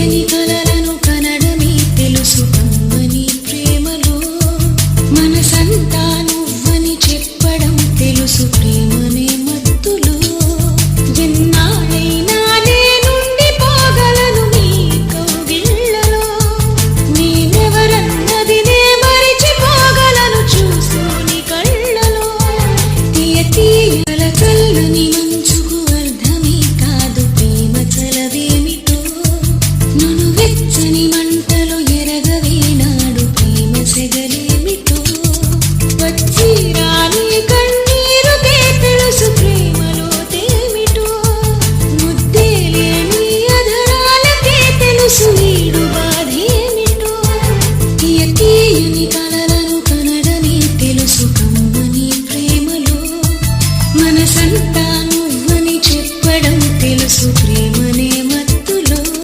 తీయని కలలను కనడమే తెలుసు కమ్మని ప్రేమలో మనసంతా నువ్వని చెప్పడం తెలుసు ప్రేమనే మత్తులో ఎన్నాళ్ళైనా నేనుండి పోగలను నీ కౌగిళ్ళలో నేనెవరన్నది నే మరిచిపోగలను చూసుని కళ్ళలో తీయ తీయల చల్లని మంచుకు అర్థమే కాదు ప్రేమ చలవేమిటో నన్ను వెచ్చని మంటలో ఎరగవే నాడు ప్రేమ సెగలేమిటో వచ్చి రాని కన్నీరుకే తెలుసు ప్రేమలో తేమిటో ముద్దే లేని అధరాలకే తెలుసు నీ